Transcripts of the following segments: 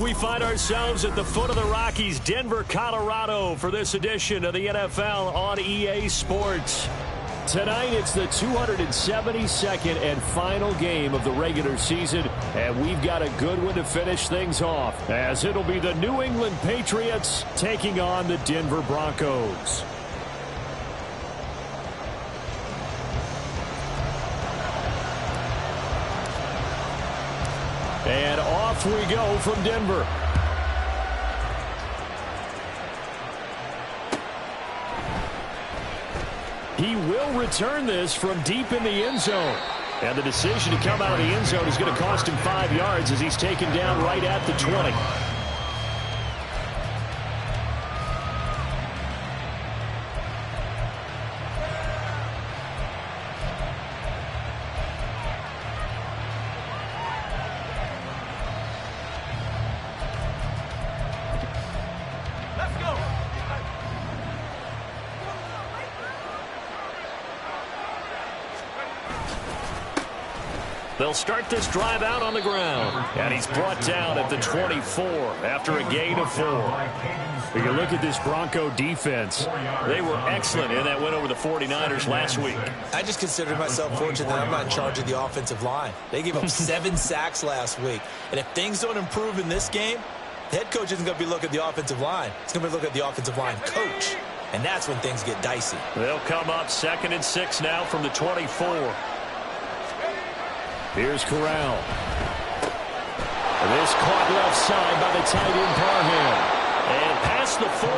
We find ourselves at the foot of the Rockies, Denver, Colorado, for this edition of the NFL on EA Sports. Tonight, it's the 272nd and final game of the regular season, and we've got a good one to finish things off, as it'll be the New England Patriots taking on the Denver Broncos. And off we go from Denver. He will return this from deep in the end zone. And the decision to come out of the end zone is going to cost him 5 yards as he's taken down right at the 20. They'll start this drive out on the ground. And he's brought down at the 24 after a gain of 4. When you look at this Bronco defense, they were excellent in that win over the 49ers last week. I just consider myself fortunate that I'm not in charge of the offensive line. They gave up 7 sacks last week. And if things don't improve in this game, the head coach isn't going to be looking at the offensive line. He's going to be looking at the offensive line coach. And that's when things get dicey. They'll come up 2nd and 6 now from the 24. Here's Corral. This caught left side by the tight end Parham. And past the 40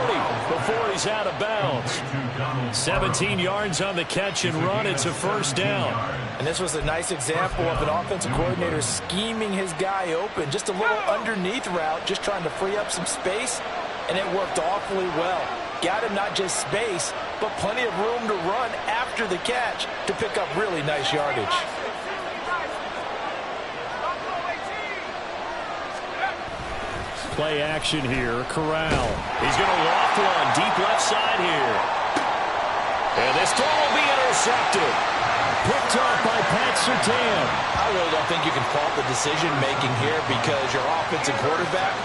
before he's out of bounds. 17 yards on the catch and run. It's a first down. And this was a nice example of an offensive coordinator scheming his guy open. Just a little underneath route, just trying to free up some space. And it worked awfully well. Got him not just space, but plenty of room to run after the catch to pick up really nice yardage. Play action here. Corral. He's going to loft one deep left side here. And this throw will be intercepted. Picked off by Pat Surtain. I really don't think you can fault the decision-making here because your offensive quarterback,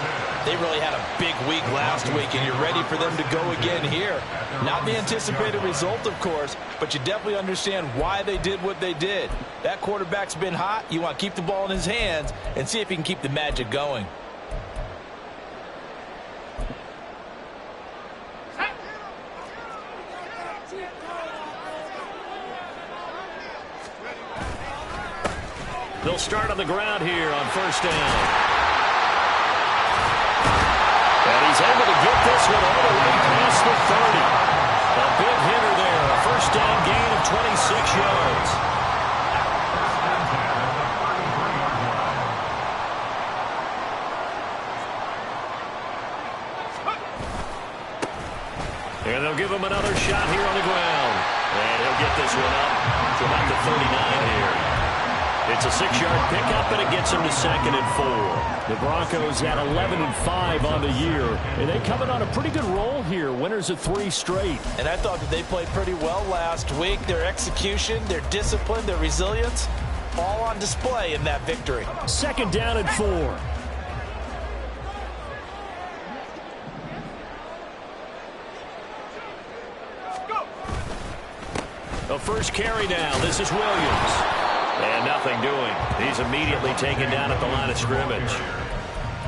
they really had a big week last week, and you're ready for them to go again here. Not the anticipated result, of course, but you definitely understand why they did what they did. That quarterback's been hot. You want to keep the ball in his hands and see if he can keep the magic going. They'll start on the ground here on first down. And he's able to get this one all the way past the 30. A big hitter there. A first down gain of 26 yards. And they'll give him another shot here on the ground. And he'll get this one up to about the 39 here. It's a 6-yard pickup, and it gets him to 2nd and 4. The Broncos at 11-5 on the year, and they coming on a pretty good roll here. Winners of 3 straight. And I thought that they played pretty well last week. Their execution, their discipline, their resilience, all on display in that victory. 2nd down and 4. The first carry down. This is Williams. And nothing doing. He's immediately taken down at the line of scrimmage.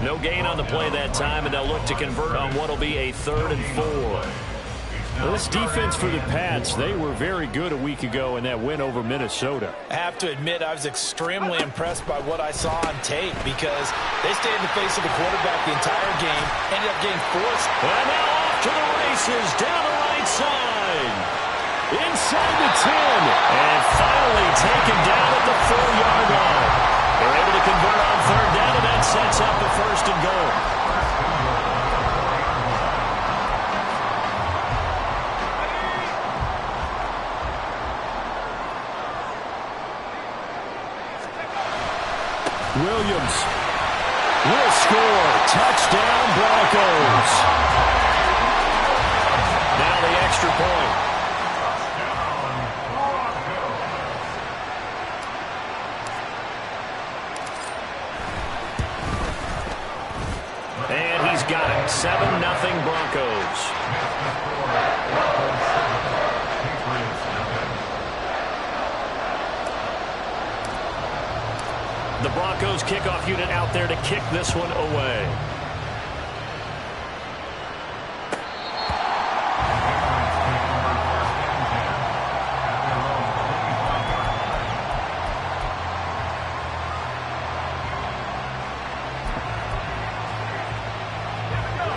No gain on the play that time, and they'll look to convert on what will be a 3rd and 4. Well, this defense for the Pats, they were very good a week ago in that win over Minnesota. I have to admit, I was extremely impressed by what I saw on tape because they stayed in the face of the quarterback the entire game, ended up getting forced. And now off to the races, down the right side. Inside the 10, and finally taken down at the 4-yard line. They're able to convert on 3rd down, and that sets up the 1st and goal. Williams will score. Touchdown, Broncos. Now the extra point. 7-0 Broncos. The Broncos kickoff unit out there to kick this one away.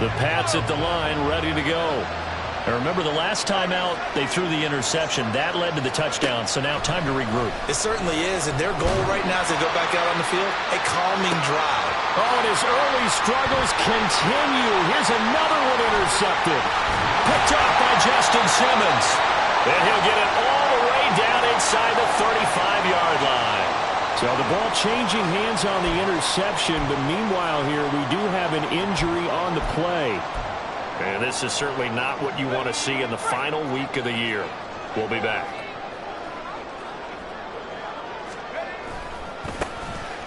The Pats at the line, ready to go. And remember, the last time out, they threw the interception. That led to the touchdown, so now time to regroup. It certainly is, and their goal right now as they go back out on the field, a calming drive. Oh, and his early struggles continue. Here's another one intercepted. Picked off by Justin Simmons. And he'll get it all the way down inside the 35-yard line. So the ball changing hands on the interception, but meanwhile here we do have an injury on the play. And this is certainly not what you want to see in the final week of the year. We'll be back.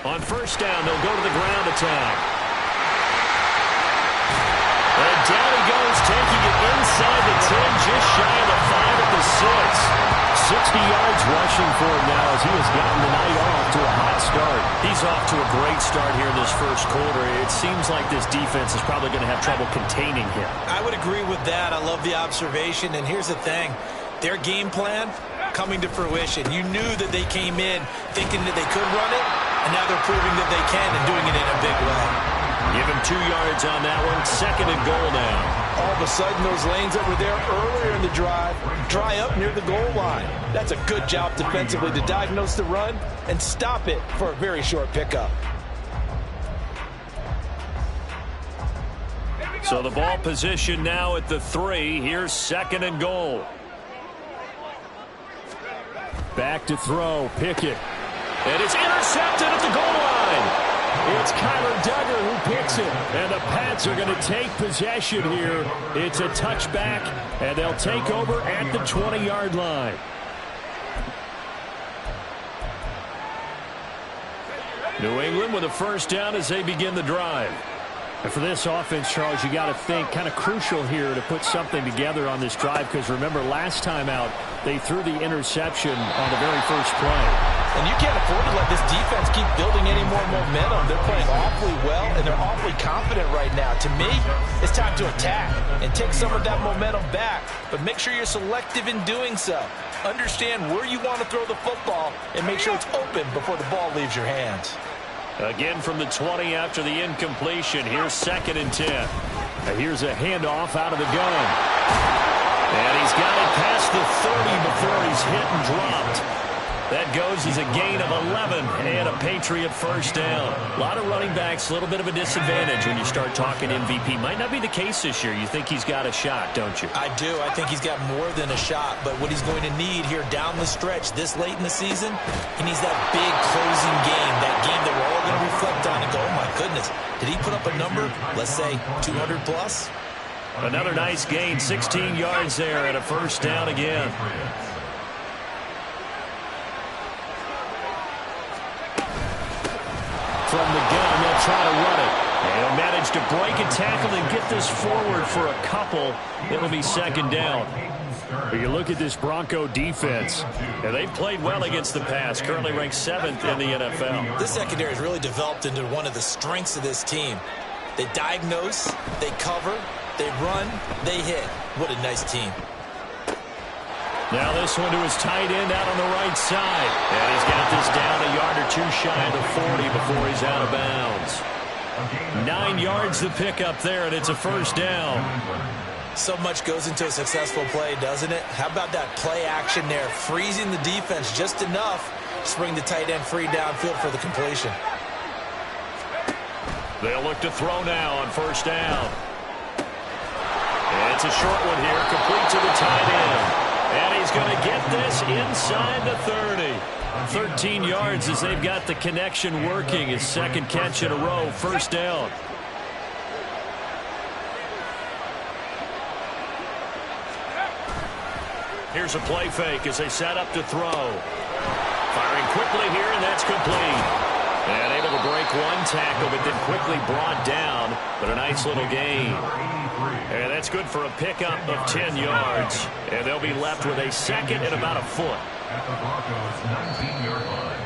On first down, they'll go to the ground attack. And down he goes, taking it inside the 10, just shy of the 5 at the 6. 60 yards rushing for him now as he has gotten the night off to a hot start. He's off to a great start here in this first quarter. It seems like this defense is probably going to have trouble containing him. I would agree with that. I love the observation. And here's the thing. Their game plan coming to fruition. You knew that they came in thinking that they could run it, and now they're proving that they can and doing it in a big way. Give him 2 yards on that one. 2nd and goal now. All of a sudden, those lanes that were there earlier in the drive dry up near the goal line. That's a good job defensively to diagnose the run and stop it for a very short pickup. So the ball position now at the 3. Here's 2nd and goal. Back to throw. Pickett. And it's intercepted at the goal line. It's Kyler Duggar who picks it. And the Pats are going to take possession here. It's a touchback, and they'll take over at the 20-yard line. New England with a first down as they begin the drive. And for this offense, Charles, you got to think kind of crucial here to put something together on this drive, because remember, last time out, they threw the interception on the very first play. And you can't afford to let this defense keep building any more momentum. They're playing awfully well, and they're awfully confident right now. To me, it's time to attack and take some of that momentum back, but make sure you're selective in doing so. Understand where you want to throw the football and make sure it's open before the ball leaves your hands. Again from the 20 after the incompletion. Here's 2nd and 10. And here's a handoff out of the gun. And he's got it past the 30 before he's hit and dropped. That goes as a gain of 11 and a Patriot first down. A lot of running backs, a little bit of a disadvantage when you start talking MVP. Might not be the case this year. You think he's got a shot, don't you? I do. I think he's got more than a shot. But what he's going to need here down the stretch this late in the season, he needs that big closing game, that game that we're all going to reflect on and go, oh, my goodness, did he put up a number, let's say, 200 plus? Another nice gain, 16 yards there and a first down again. From the gun, they'll try to run it. And he'll manage to break a tackle and get this forward for a couple. It'll be 2nd down. But you look at this Bronco defense, and they've played well against the pass, currently ranked 7th in the NFL. This secondary has really developed into one of the strengths of this team. They diagnose, they cover, they run, they hit. What a nice team. Now this one to his tight end out on the right side. And he's got this down a yard or 2 shy of the 40 before he's out of bounds. 9 yards the pickup there, and it's a first down. So much goes into a successful play, doesn't it? How about that play action there, freezing the defense just enough to bring the tight end free downfield for the completion. They'll look to throw now on first down. And it's a short one here, complete to the tight end. And he's going to get this inside the 30. 13 yards as they've got the connection working. His 2nd catch in a row, first down. Here's a play fake as they set up to throw. Firing quickly here, and that's complete. And able to break break one tackle, but then quickly brought down. But a nice little gain. And that's good for a pickup of 10 yards. And they'll be left with a second and about a foot. At the Broncos' 19-yard line.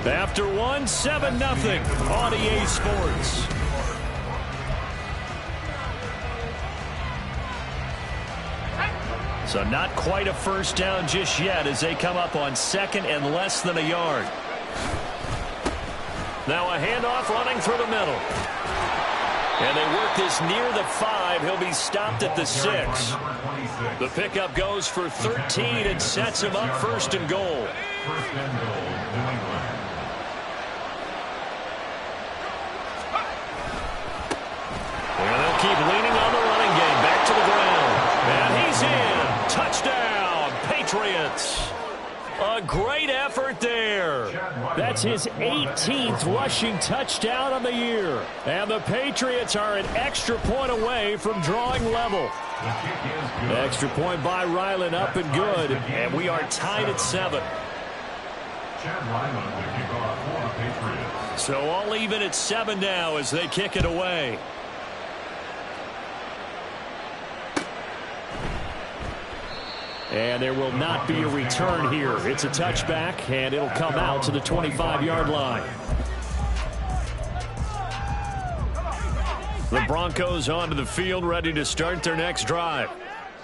After 7-0 on EA Sports. So not quite a first down just yet as they come up on second and less than a yard. Now a handoff running through the middle. And they work this near the 5. He'll be stopped at the 6. The pickup goes for 13 and sets him up first and goal. First and goal, New England. And they'll keep leaning on the running game. Back to the ground. And he's in. Touchdown, Patriots. A great effort there. That's his 18th rushing touchdown on the year. And the Patriots are an extra point away from drawing level. Extra point by Ryland, up and good. And we are tied at 7. So all even at 7 now as they kick it away. And there will not be a return here. It's a touchback, and it'll come out to the 25-yard line. The Broncos onto the field, ready to start their next drive.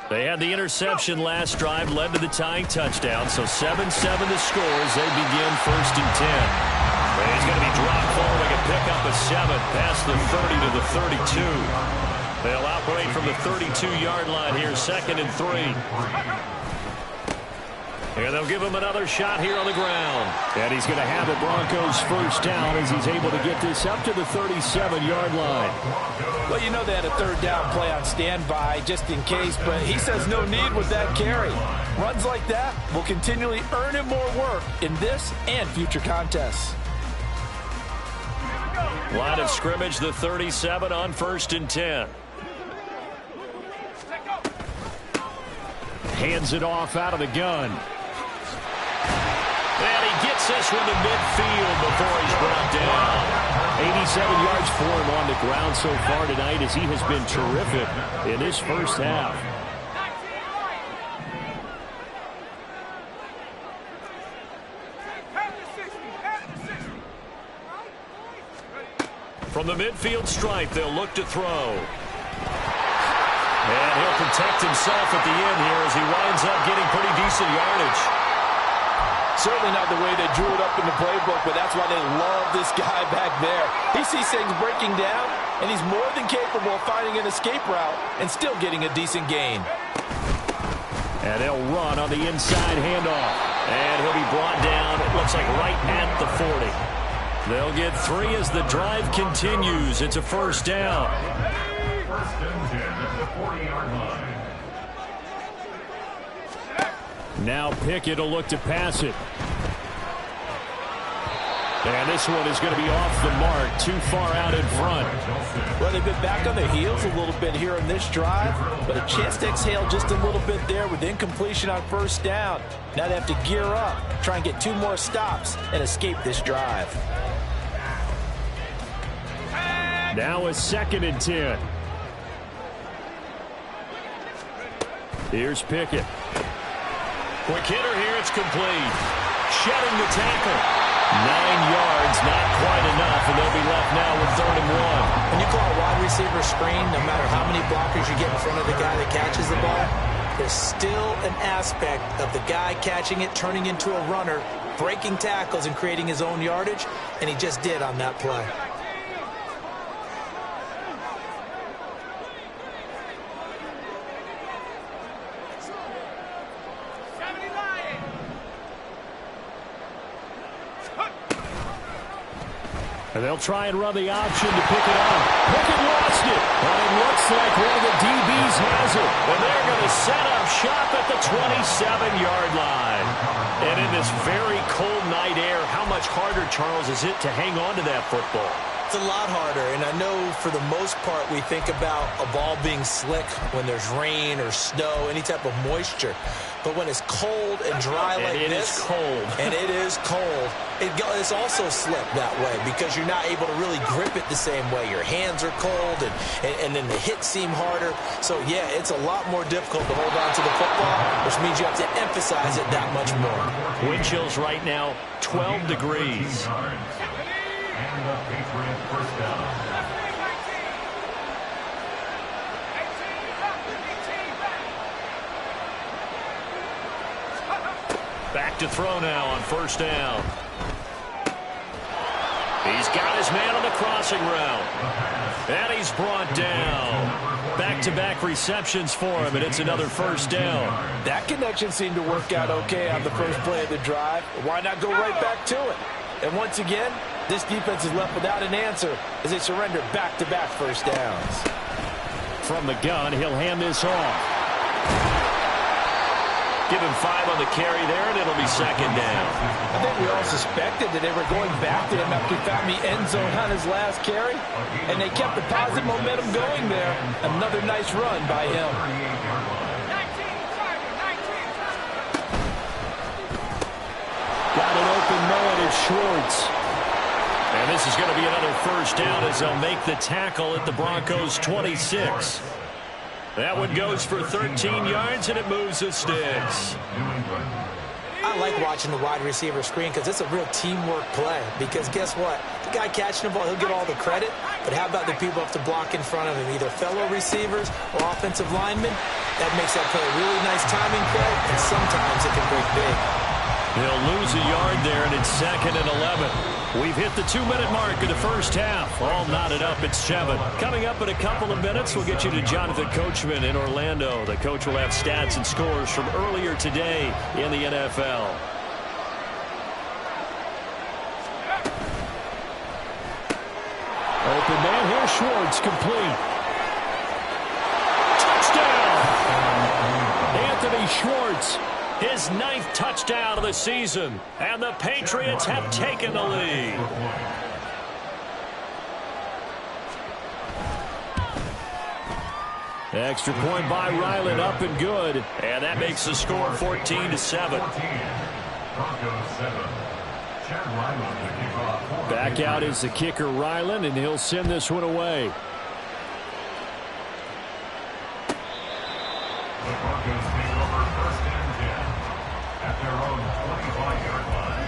They had the interception last drive, led to the tying touchdown, so 7-7 the score as they begin first and 10. And he's going to be dropped following a pickup of 7 past the 30 to the 32. They'll operate from the 32-yard line here, second and 3. And they'll give him another shot here on the ground. And he's going to have a Broncos first down as he's able to get this up to the 37-yard line. Well, you know they had a third down play on standby just in case, but he says no need with that carry. Runs like that will continually earn him more work in this and future contests. Line of scrimmage, the 37 on first and 10. Hands it off out of the gun. And he gets this one to midfield before he's brought down. 87 yards for him on the ground so far tonight as he has been terrific in this first half. From the midfield stripe, they'll look to throw. And he'll protect himself at the end here as he winds up getting pretty decent yardage. Certainly not the way they drew it up in the playbook, but that's why they love this guy back there. He sees things breaking down, and he's more than capable of finding an escape route and still getting a decent gain. And they'll run on the inside handoff. And he'll be brought down, it looks like right at the 40. They'll get 3 as the drive continues. It's a first down. First and 10 at the 40-yard line. Now Pickett will look to pass it. And this one is going to be off the mark, too far out in front. Well, they've been back on their heels a little bit here on this drive, but a chance to exhale just a little bit there with incompletion on first down. Now they have to gear up, try and get 2 more stops and escape this drive. Now a second and 10. Here's Pickett. Quick hitter here, it's complete. Shedding the tackle. 9 yards, not quite enough, and they'll be left now with 3rd and 1. When you call a wide receiver screen, no matter how many blockers you get in front of the guy that catches the ball, there's still an aspect of the guy catching it, turning into a runner, breaking tackles and creating his own yardage, and he just did on that play. And they'll try and run the option to pick it up. Pickett lost it. And it looks like one of the DBs has it. And they're going to set up shop at the 27-yard line. And in this very cold night air, how much harder, Charles, is it to hang on to that football? It's a lot harder, and I know for the most part we think about a ball being slick when there's rain or snow, any type of moisture. But when it's cold and dry like this, and it is cold, it's also slick that way because you're not able to really grip it the same way. Your hands are cold, and then the hits seem harder. So, yeah, it's a lot more difficult to hold on to the football, which means you have to emphasize it that much more. Wind chills right now, 12 degrees. And the Patriots first down. Back to throw now on first down. He's got his man on the crossing route. And he's brought down. Back-to-back receptions for him, and it's another first down. That connection seemed to work out okay on the first play of the drive. Why not go right back to it? And once again, this defense is left without an answer as they surrender back-to-back first downs. From the gun, he'll hand this off. Give him 5 on the carry there, and it'll be second down. I think we all suspected that they were going back to him after he found the end zone on his last carry, and they kept the positive momentum going there. Another nice run by him. Got an open man, it's Schwartz. And this is going to be another first down as they'll make the tackle at the Broncos' 26. That one goes for 13 yards, and it moves the sticks. I like watching the wide receiver screen because it's a real teamwork play. Because guess what? The guy catching the ball, he'll get all the credit. But how about the people up to block in front of him, either fellow receivers or offensive linemen? That makes that play a really nice timing play, and sometimes it can break big. He'll lose a yard there, and it's second and 11. We've hit the 2-minute mark of the first half. All knotted up at 7. Coming up in a couple of minutes, we'll get you to Jonathan Coachman in Orlando. The coach will have stats and scores from earlier today in the NFL. Open man, here's Schwartz, complete. Touchdown! Anthony Schwartz. His 9th touchdown of the season, and the Patriots have taken the lead. Extra point by Ryland, up and good, and that makes the score 14-7. Back out is the kicker Ryland, and he'll send this one away. The Broncos take over first and 10 at their own 25-yard line.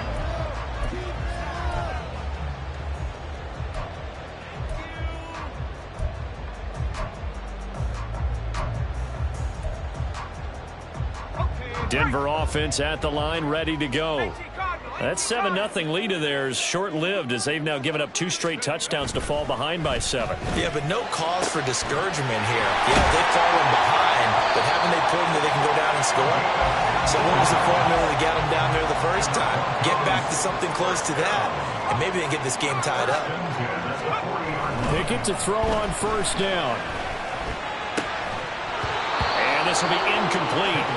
Denver offense at the line, ready to go. That 7-0 lead of theirs short-lived as they've now given up 2 straight touchdowns to fall behind by 7. Yeah, but no cause for discouragement here. Yeah, they've fallen behind, but haven't they proven that they can go down and score? So what was the formula to get them down there the first time? Get back to something close to that, and maybe they get this game tied up. Pickett to throw on first down. And this will be incomplete.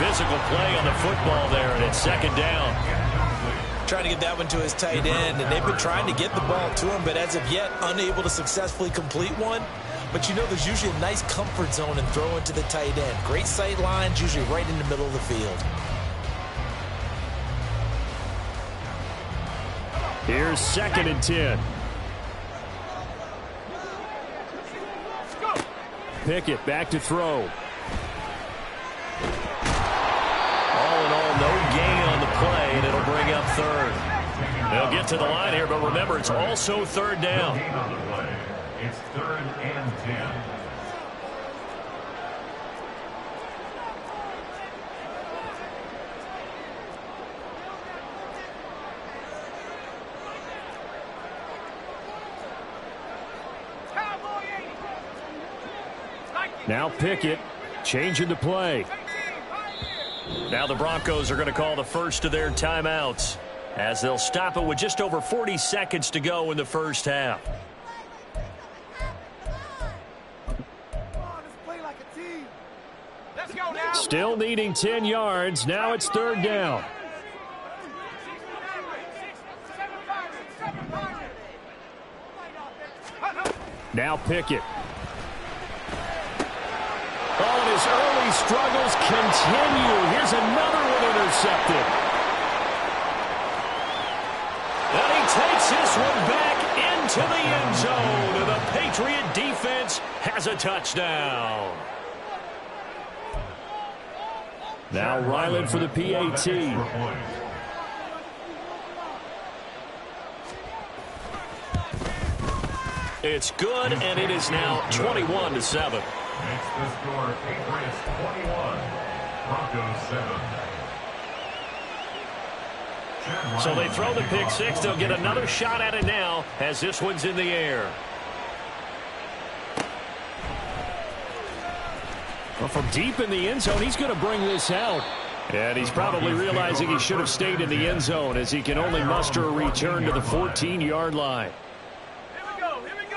Physical play on the football there, and it's second down. Trying to get that one to his tight end, and they've been trying to get the ball to him, but as of yet, unable to successfully complete one. But you know, there's usually a nice comfort zone in throwing to the tight end. Great sight lines, usually right in the middle of the field. Here's second and 10. Pickett back to throw. All in all, no gain on the play, and it'll bring up third. They'll get to the line here, but remember, it's also third down. It's 3rd and 10. Now Pickett changing the play. Now the Broncos are going to call the first of their timeouts as they'll stop it with just over 40 seconds to go in the first half. Still needing 10 yards. Now it's third down. Now Pickett. Oh, and his early struggles continue. Here's another one intercepted. And he takes this one back into the end zone. And the Patriot defense has a touchdown. Now Ryland for the PAT. It's good, and it is now 21-7. Makes the score Patriots 21, Broncos 7. So they throw the pick six. They'll get another shot at it now as this one's in the air. Well, from deep in the end zone, he's going to bring this out. And he's probably realizing he should have stayed in the end zone as he can only muster a return to the 14-yard line.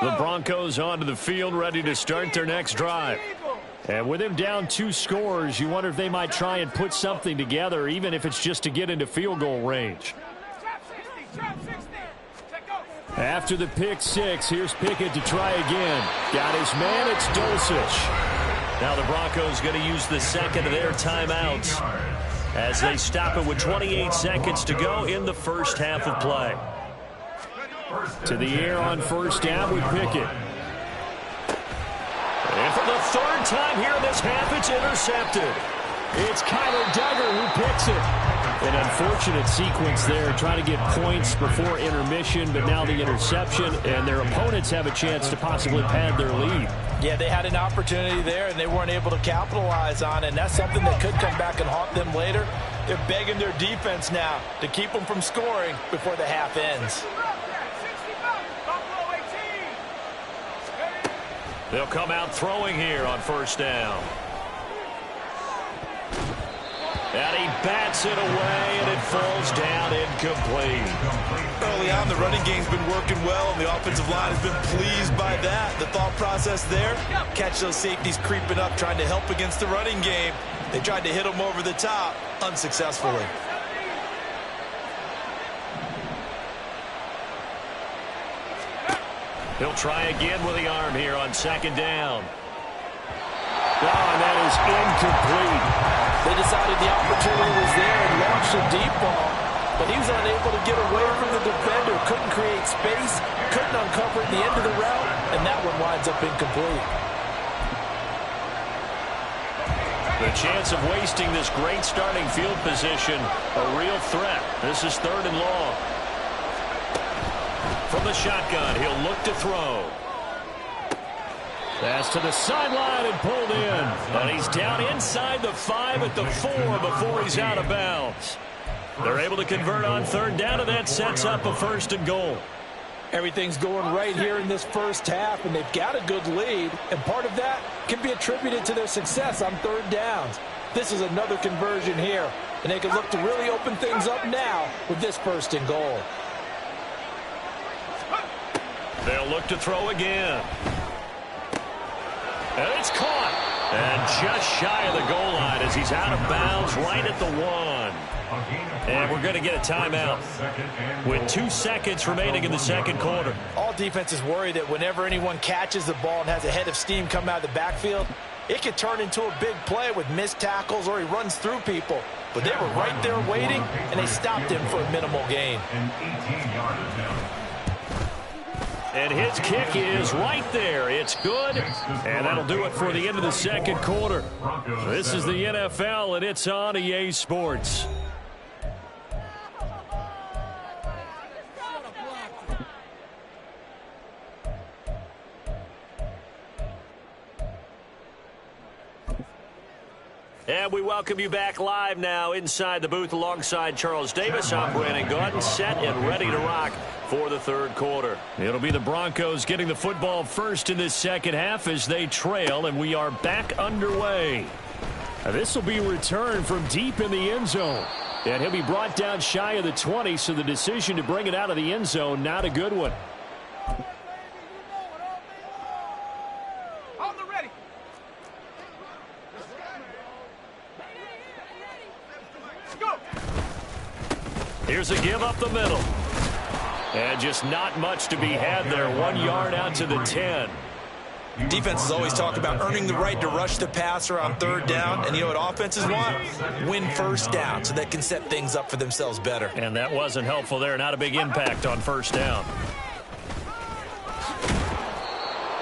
The Broncos onto the field, ready to start their next drive. And with him down 2 scores, you wonder if they might try and put something together, even if it's just to get into field goal range. After the pick six, here's Pickett to try again. Got his man, it's Dulcich. Now the Broncos going to use the second of their timeouts as they stop it with 28 seconds to go in the first half of play. To the air on first down with Pickett. And for the third time here in this half, it's intercepted. It's Kyler Duggar who picks it. An unfortunate sequence there, trying to get points before intermission, but now the interception, and their opponents have a chance to possibly pad their lead. Yeah, they had an opportunity there, and they weren't able to capitalize on it, and that's something that could come back and haunt them later. They're begging their defense now to keep them from scoring before the half ends. They'll come out throwing here on first down. And he bats it away, and it falls down incomplete. Early on, the running game's been working well, and the offensive line has been pleased by that. The thought process there, catch those safeties creeping up, trying to help against the running game. They tried to hit them over the top, unsuccessfully. He'll try again with the arm here on second down. Oh, and that is incomplete. They decided the opportunity was there and launched a deep ball, but he was unable to get away from the defender, couldn't create space, couldn't uncover the end of the route, and that one winds up incomplete. The chance of wasting this great starting field position, a real threat. This is 3rd and long. From the shotgun, he'll look to throw. Pass to the sideline and pulled in. And he's down inside the 5 at the 4 before he's out of bounds. They're able to convert on 3rd down, and that sets up a 1st and goal. Everything's going right here in this first half, and they've got a good lead, and part of that can be attributed to their success on 3rd downs. This is another conversion here, and they can look to really open things up now with this 1st and goal. They'll look to throw again. And it's caught. And just shy of the goal line as he's out of bounds right at the 1. And we're going to get a timeout with 2 seconds remaining in the second quarter. All defenses worry that whenever anyone catches the ball and has a head of steam come out of the backfield, it could turn into a big play with missed tackles or he runs through people. But they were right there waiting, and they stopped him for a minimal gain. And his kick is right there. It's good. And that'll do it for the end of the second quarter. This is the NFL, and it's on EA Sports. And we welcome you back live now inside the booth alongside Charles Davis. I'm Brandon Gaudin, set and ready to rock for the third quarter. It'll be the Broncos getting the football first in this second half as they trail, and we are back underway. Now, this will be a return from deep in the end zone. And he'll be brought down shy of the 20, so the decision to bring it out of the end zone, not a good one. Here's a give up the middle. And just not much to be had there. 1 yard out to the 10. Defenses always talk about earning the right to rush the passer on third down. And you know what offenses want? Win first down so they can set things up for themselves better. And that wasn't helpful there. Not a big impact on first down.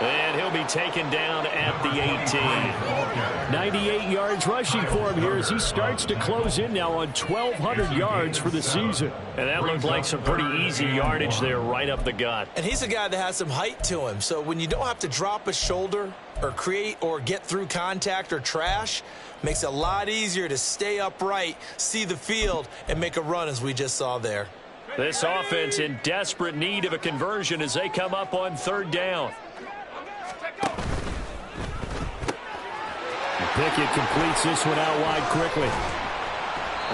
And he'll be taken down at the 18. 98 yards rushing for him here as he starts to close in now on 1,200 yards for the season. And that looked like some pretty easy yardage there right up the gut. And he's a guy that has some height to him. So when you don't have to drop a shoulder or create or get through contact or trash, makes it a lot easier to stay upright, see the field, and make a run as we just saw there. This offense in desperate need of a conversion as they come up on third down. Pickett completes this one out wide quickly.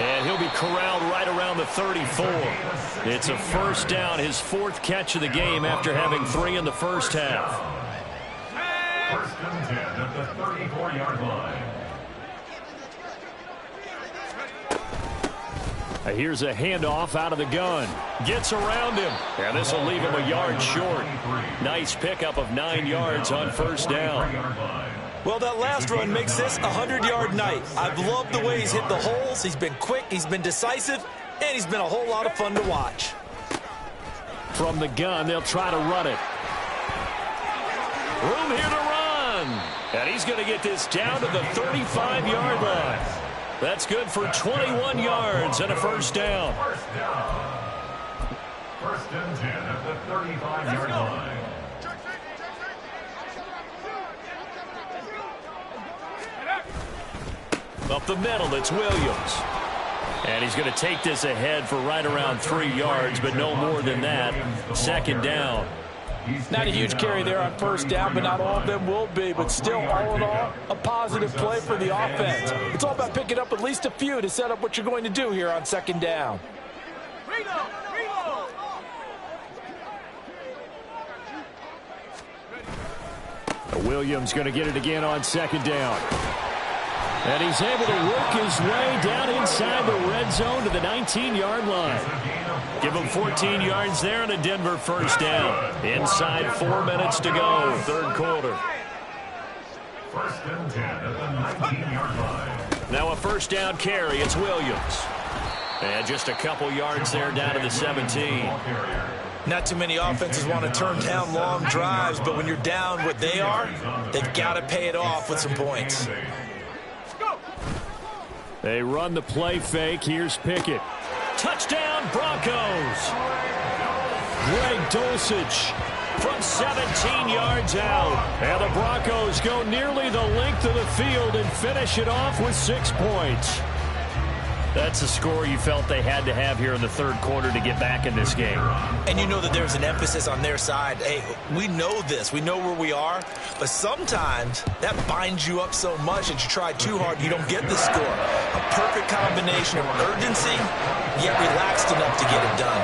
And he'll be corralled right around the 34. It's a first down, his fourth catch of the game after having 3 in the first half. First and 10 at the 34-yard line. Here's a handoff out of the gun. Gets around him. And this will leave him a yard short. Nice pickup of 9 yards on first down. Well, that last run makes this a 100-yard night. I've loved the way he's hit the holes. He's been quick, he's been decisive, and he's been a whole lot of fun to watch. From the gun, they'll try to run it. Room here to run. And he's going to get this down to the 35-yard line. That's good for 21 yards and a first down. First and 10 at the 35-yard line. Up the middle, it's Williams. And he's going to take this ahead for right around 3 yards, but no more than that. Second down. Not a huge carry there on first down, but not all of them will be. But still, all in all, a positive play for the offense. It's all about picking up at least a few to set up what you're going to do here on second down. Williams going to get it again on second down. And he's able to work his way down inside the red zone to the 19-yard line. Give him 14 yards there and a Denver first down. Inside 4 minutes to go, third quarter. First and 10 at the 19-yard line. Now a first down carry, it's Williams. And just a couple yards there down to the 17. Not too many offenses want to turn down long drives, but when you're down what they are, they've got to pay it off with some points. They run the play fake. Here's Pickett. Touchdown, Broncos. Greg Dulcich from 17 yards out. And the Broncos go nearly the length of the field and finish it off with 6 points. That's a score you felt they had to have here in the third quarter to get back in this game. And you know that there's an emphasis on their side. Hey, we know this. We know where we are. But sometimes that binds you up so much that you try too hard, you don't get the score. A perfect combination of urgency, yet relaxed enough to get it done.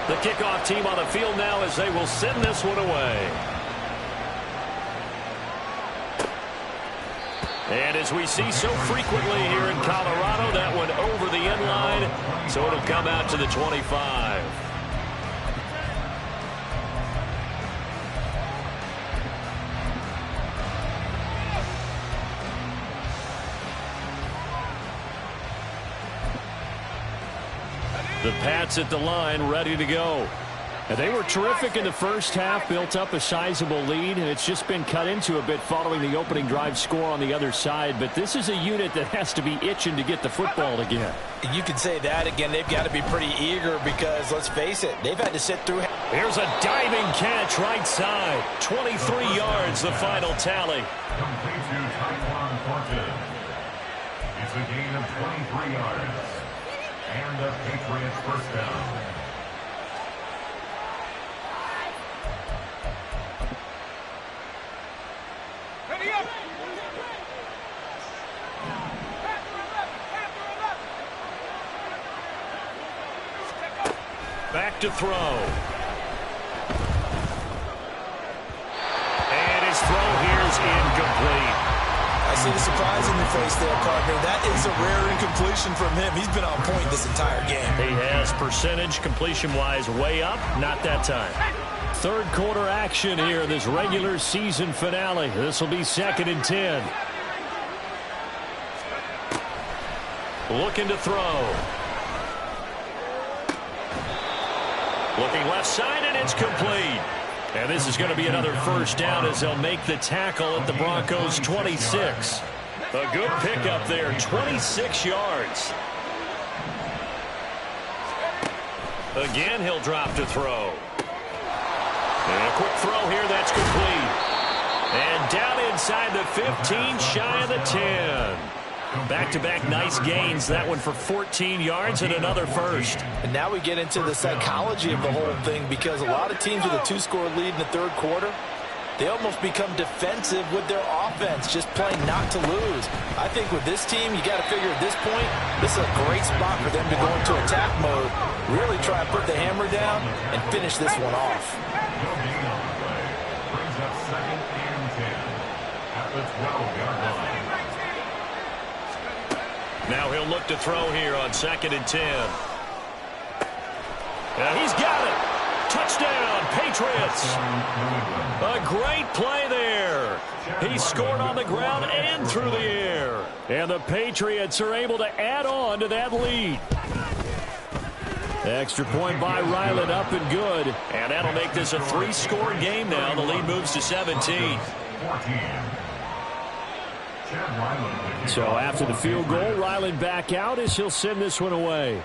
The kickoff team on the field now as they will send this one away. And as we see so frequently here in Colorado, that one over the end line, so it'll come out to the 25. The Pats at the line, ready to go. And they were terrific in the first half, built up a sizable lead, and it's just been cut into a bit following the opening drive score on the other side. But this is a unit that has to be itching to get the football again. You can say that again. They've got to be pretty eager because, let's face it, they've had to sit through. Here's a diving catch right side. 23 yards, the final tally. Complete to Tyquan Thornton. It's a gain of 23 yards. And a Patriots first down. Back to throw. And his throw here is incomplete. I see the surprise in your face there, partner. That is a rare incompletion from him. He's been on point this entire game. He has percentage completion-wise way up. Not that time. Third quarter action here in this regular season finale. This will be 2nd and 10. Looking to throw. Looking left side, and it's complete. And this is going to be another first down as they'll make the tackle at the Broncos' 26. A good pickup there, 26 yards. Again, he'll drop to throw. And a quick throw here, that's complete. And down inside the 15, shy of the 10. Back-to-back nice gains. That one for 14 yards and another first. And now we get into the psychology of the whole thing, because a lot of teams with a 2-score lead in the third quarter, they almost become defensive with their offense, just playing not to lose. I think with this team, you got to figure at this point, this is a great spot for them to go into attack mode, really try and put the hammer down and finish this one off. Brings up 2nd and 10 at the 12-yard line. Now he'll look to throw here on 2nd and 10. And he's got it. Touchdown, Patriots. A great play there. He scored on the ground and through the air. And the Patriots are able to add on to that lead. Extra point by Ryland, up and good. And that'll make this a 3-score game now. The lead moves to 17. So after the field goal, Ryland back out as he'll send this one away.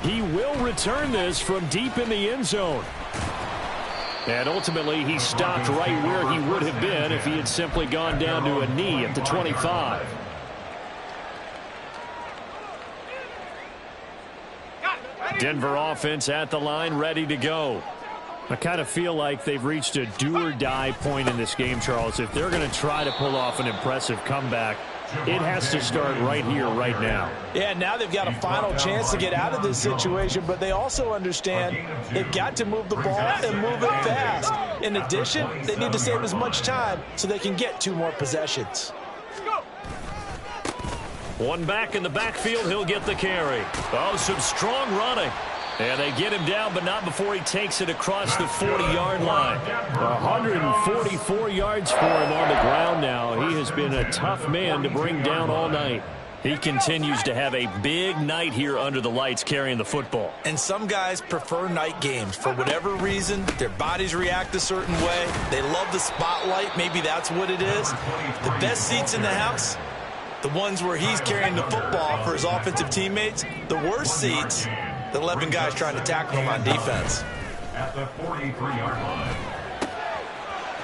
He will return this from deep in the end zone. And ultimately, he stopped right where he would have been if he had simply gone down to a knee at the 25. Denver offense at the line, ready to go. I kind of feel like they've reached a do-or-die point in this game, Charles. If they're going to try to pull off an impressive comeback, it has to start right here, right now. Yeah, now they've got a final chance to get out of this situation, but they also understand they've got to move the ball and move it fast. In addition, they need to save as much time so they can get 2 more possessions. One back in the backfield, he'll get the carry. Oh, some strong running. And they get him down, but not before he takes it across the 40-yard line. 144 yards for him on the ground now. He has been a tough man to bring down all night. He continues to have a big night here under the lights carrying the football. And some guys prefer night games. For whatever reason, their bodies react a certain way. They love the spotlight. Maybe that's what it is. The best seats in the house, the ones where he's carrying the football for his offensive teammates. The worst seats, the 11 guys trying to tackle him on defense. At the 43-yard line.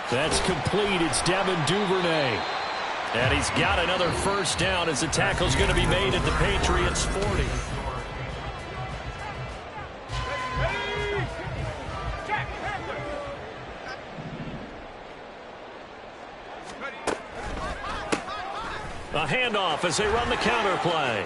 That's complete. It's Devin Duvernay. And he's got another first down as the tackle's going to be made at the Patriots' 40. A handoff as they run the counter play.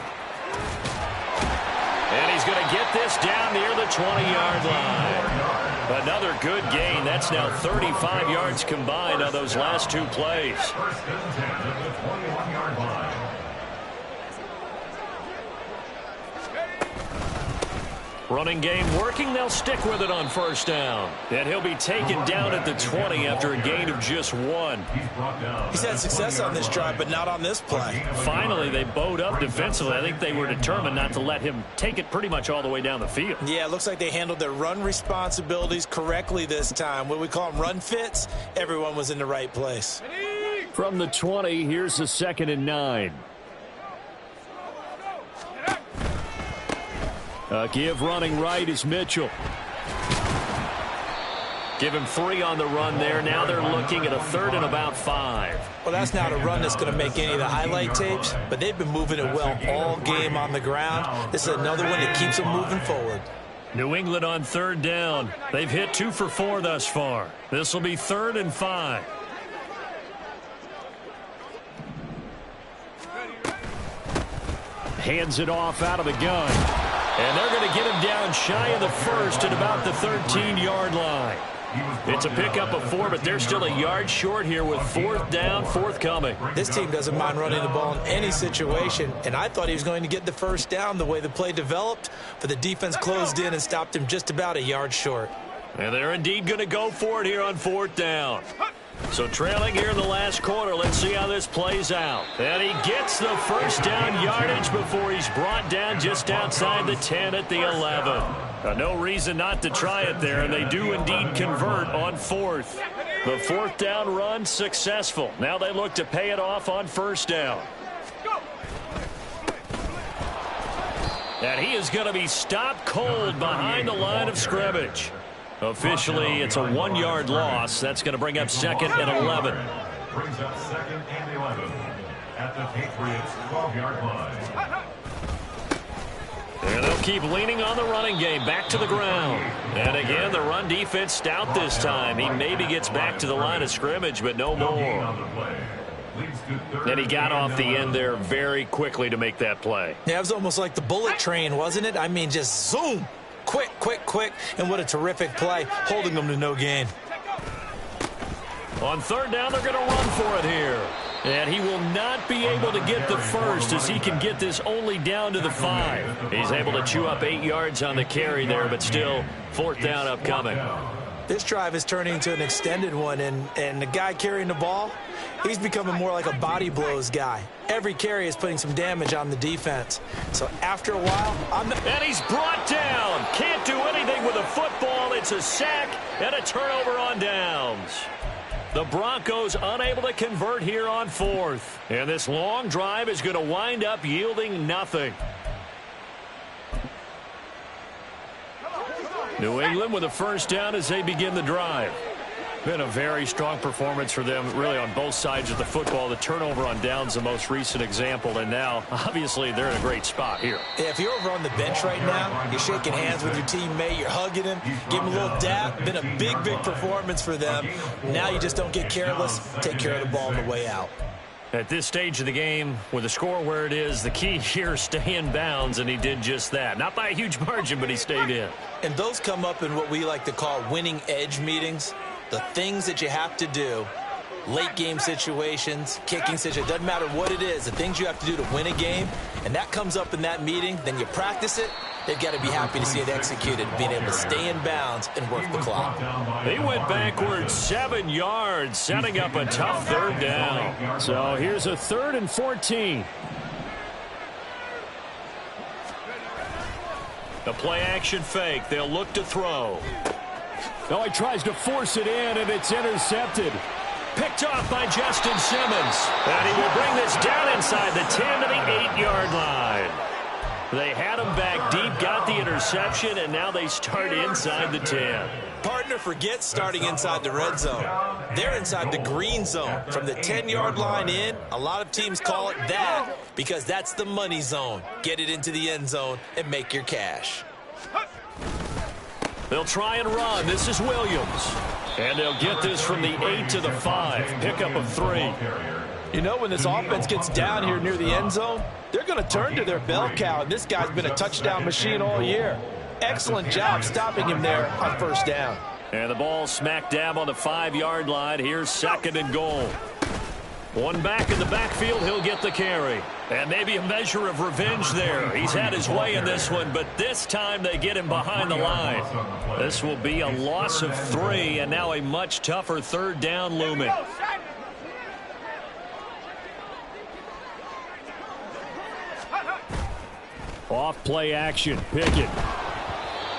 And he's going to get this down near the 20-yard line. Another good gain. That's now 35 yards combined on those last 2 plays. First and 10 at the 21-yard line. Running game working. They'll stick with it on first down. And he'll be taken down at the 20 after a gain of just 1. He's had success on this drive, but not on this play. Finally, they bowed up defensively. I think they were determined not to let him take it pretty much all the way down the field. Yeah, it looks like they handled their run responsibilities correctly this time. What we call them run fits, everyone was in the right place. From the 20, here's the 2nd and 9. Give running right is Mitchell. Give him 3 on the run there. Now they're looking at a 3rd and about 5. Well, that's not a run that's going to make any of the highlight tapes, but they've been moving it well all game on the ground. This is another one that keeps them moving forward. New England on 3rd down. They've hit 2 for 4 thus far. This will be 3rd and 5. Hands it off out of the gun. And they're going to get him down shy of the 1st at about the 13-yard line. It's a pickup of 4, but they're still a yard short here with 4th down, forthcoming. This team doesn't mind running the ball in any situation, and I thought he was going to get the first down the way the play developed, but the defense closed in and stopped him just about a yard short. And they're indeed going to go for it here on 4th down. So trailing here in the last quarter, let's see how this plays out. And he gets the first down yardage before he's brought down just outside the 10 at the 11. No reason not to try it there, and they do indeed convert on 4th. The 4th down run successful. Now they look to pay it off on 1st down. And he is going to be stopped cold behind the line of scrimmage. Officially, it's a 1-yard loss. That's going to bring up 2nd and 11. Brings up 2nd and 11 at the Patriots 12-yard line. And they'll keep leaning on the running game, back to the ground. And again, the run defense stout this time. He maybe gets back to the line of scrimmage, but no more. And he got off the end there very quickly to make that play. Yeah, it was almost like the bullet train, wasn't it? I mean, just zoom. Quick, quick, quick. And what a terrific play, holding them to no gain. On 3rd down, they're going to run for it here. And he will not be able to get the first as he can get this only down to the 5. He's able to chew up 8 yards on the carry there, but still 4th down upcoming. This drive is turning into an extended one, and the guy carrying the ball, he's becoming more like a body blows guy. Every carry is putting some damage on the defense. So after a while, and he's brought down. Can't do anything with a football. It's a sack and a turnover on downs. The Broncos unable to convert here on 4th. And this long drive is going to wind up yielding nothing. New England with a first down as they begin the drive. Been a very strong performance for them, really, on both sides of the football. The turnover on downs, the most recent example, and now, obviously, they're in a great spot here. Yeah, if you're over on the bench right now, you're shaking hands with your teammate, you're hugging him, give him a little dap. Been a big, big performance for them. Now you just don't get careless. Take care of the ball on the way out. At this stage of the game, with the score where it is, the key here is stay in bounds, and he did just that. Not by a huge margin, but he stayed in. And those come up in what we like to call winning edge meetings. The things that you have to do, late game situations, kicking situations, doesn't matter what it is, the things you have to do to win a game, and that comes up in that meeting, then you practice it, they've got to be happy to see it executed, being able to stay in bounds and work the clock. He went backwards 7 yards, setting up a tough 3rd down. So here's a 3rd and 14. The play action fake. They'll look to throw. Oh, he tries to force it in, and it's intercepted. Picked off by Justin Simmons. And he will bring this down inside the 10 to the 8-yard line. They had him back deep, got the interception, and now they start inside the 10. Partner forgets starting inside the red zone. They're inside the green zone. From the 10-yard line in, a lot of teams call it that because that's the money zone. Get it into the end zone and make your cash. They'll try and run. This is Williams. And they'll get this from the 8 to the 5. Pickup of 3. You know, when this offense gets down here near the end zone, they're going to turn to their bell cow, and this guy's been a touchdown machine all year. Excellent job stopping him there on 1st down. And the ball smack dab on the 5-yard line. Here's 2nd and goal. One back in the backfield, he'll get the carry. And maybe a measure of revenge there. He's had his way in this one, but this time they get him behind the line. This will be a loss of 3, and now a much tougher 3rd down looming. Off play action, Pickett.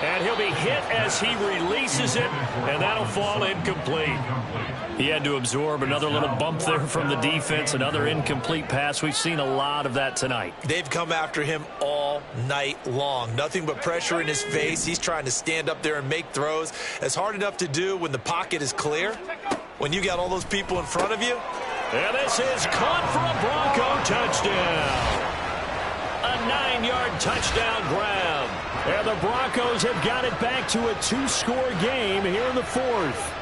And he'll be hit as he releases it, and that'll fall incomplete. He had to absorb another little bump there from the defense, another incomplete pass. We've seen a lot of that tonight. They've come after him all night long. Nothing but pressure in his face. He's trying to stand up there and make throws. It's hard enough to do when the pocket is clear. When you got all those people in front of you. And this is caught for a Bronco touchdown. A 9-yard touchdown grab. And the Broncos have got it back to a 2-score game here in the 4th.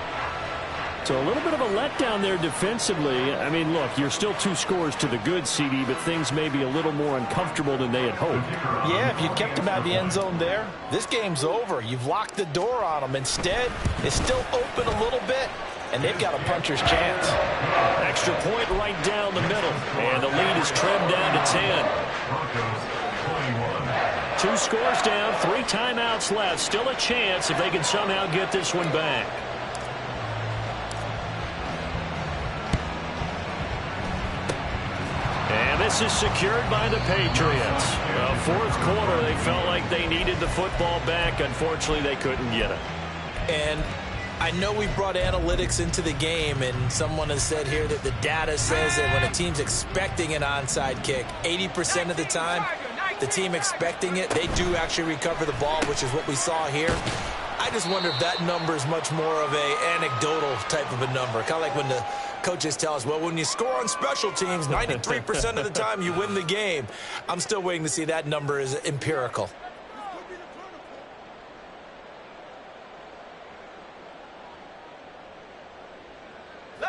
So a little bit of a letdown there defensively. I mean, look, you're still 2 scores to the good, CD, but things may be a little more uncomfortable than they had hoped. Yeah, if you'd kept them out of the end zone there, this game's over. You've locked the door on them. Instead, it's still open a little bit, and they've got a puncher's chance. Extra point right down the middle, and the lead is trimmed down to 10. 2 scores down, 3 timeouts left. Still a chance if they can somehow get this one back. And this is secured by the Patriots. Fourth quarter, they felt like they needed the football back. Unfortunately, they couldn't get it. And I know we brought analytics into the game, and someone has said here that the data says that when a team's expecting an onside kick, 80% of the time, the team expecting it, they do actually recover the ball, which is what we saw here. I just wonder if that number is much more of a anecdotal type of a number. Kind of like when the coaches tell us, well, when you score on special teams, 93% of the time you win the game. I'm still waiting to see that number is empirical.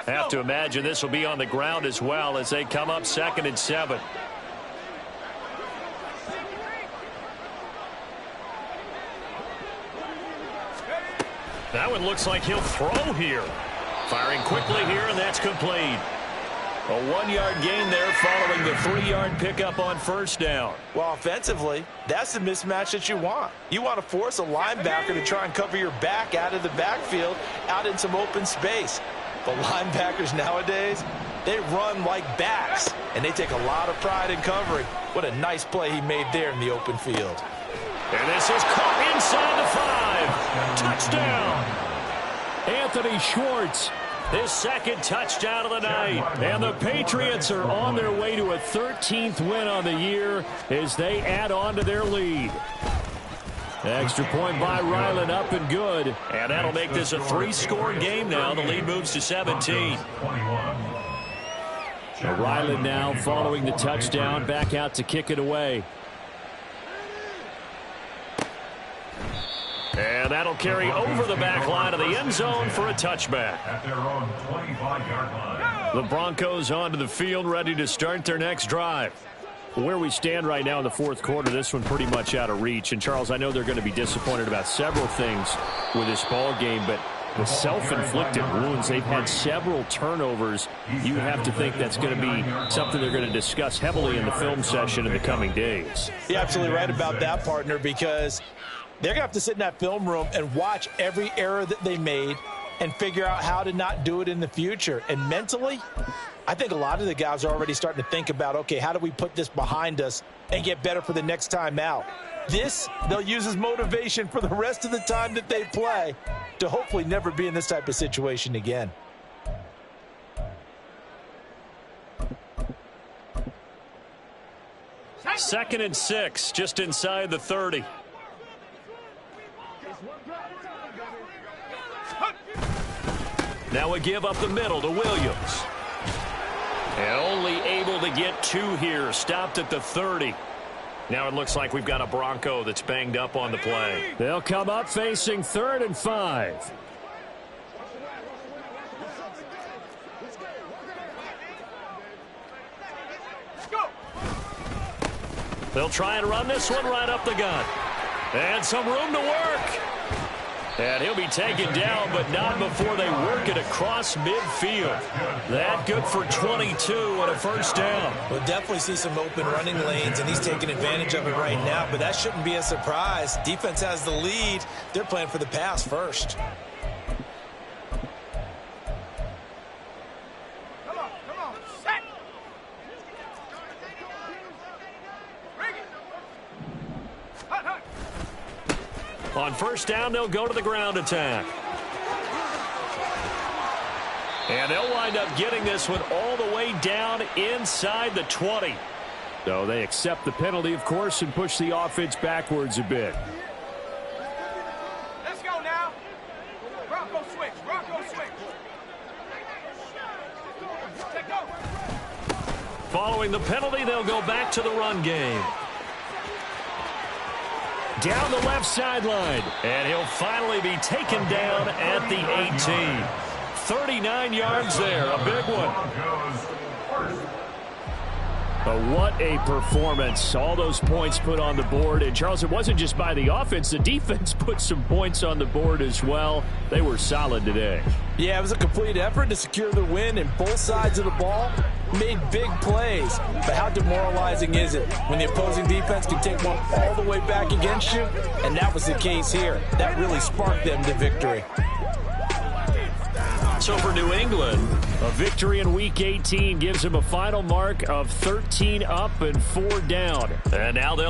Have to imagine this will be on the ground as well as they come up 2nd and 7. That one looks like he'll throw here. Firing quickly here, and that's complete. A 1-yard gain there following the 3-yard pickup on first down. Well, offensively, that's the mismatch that you want. You want to force a linebacker to try and cover your back out of the backfield, out in some open space. But linebackers nowadays, they run like backs, and they take a lot of pride in covering. What a nice play he made there in the open field. And this is caught inside the 5. Touchdown. Anthony Schwartz, his 2nd touchdown of the night. And the Patriots are on their way to a 13th win on the year as they add on to their lead. Extra point by Ryland, up and good. And that'll make this a 3-score game now. The lead moves to 17. Ryland now following the touchdown, back out to kick it away. And that'll carry over the back line of the end zone for a touchback. At their own 25-yard line. The Broncos onto the field, ready to start their next drive. Where we stand right now in the fourth quarter, this one pretty much out of reach. And, Charles, I know they're going to be disappointed about several things with this ball game, but the self-inflicted wounds, they've had several turnovers. You have to think that's going to be something they're going to discuss heavily in the film session in the coming days. You're absolutely right about that, partner, because they're going to have to sit in that film room and watch every error that they made and figure out how to not do it in the future. And mentally, I think a lot of the guys are already starting to think about, okay, how do we put this behind us and get better for the next time out? This, they'll use as motivation for the rest of the time that they play to hopefully never be in this type of situation again. Second and 6, just inside the 30. Now we give up the middle to Williams. And only able to get 2 here, stopped at the 30. Now it looks like we've got a Bronco that's banged up on the play. They'll come up facing 3rd and 5. They'll try and run this one right up the gut. And some room to work. And he'll be taken down, but not before they work it across midfield. That good for 22 and a first down. We'll definitely see some open running lanes, and he's taking advantage of it right now, but that shouldn't be a surprise. Defense has the lead. They're playing for the pass first. On first down, they'll go to the ground attack. And they'll wind up getting this one all the way down inside the 20. So they accept the penalty, of course, and push the offense backwards a bit. Let's go now. Bronco switch. Bronco switch. Take go. Following the penalty, they'll go back to the run game. Down the left sideline. And he'll finally be taken down at the 18. 39 yards there, a big one. Broncos first. But what a performance. All those points put on the board. And, Charles, it wasn't just by the offense. The defense put some points on the board as well. They were solid today. Yeah, it was a complete effort to secure the win, and both sides of the ball made big plays. But how demoralizing is it when the opposing defense can take one all the way back against you? And that was the case here. That really sparked them to victory. So for New England, a victory in Week 18 gives them a final mark of 13 up and 4 down. And now they'll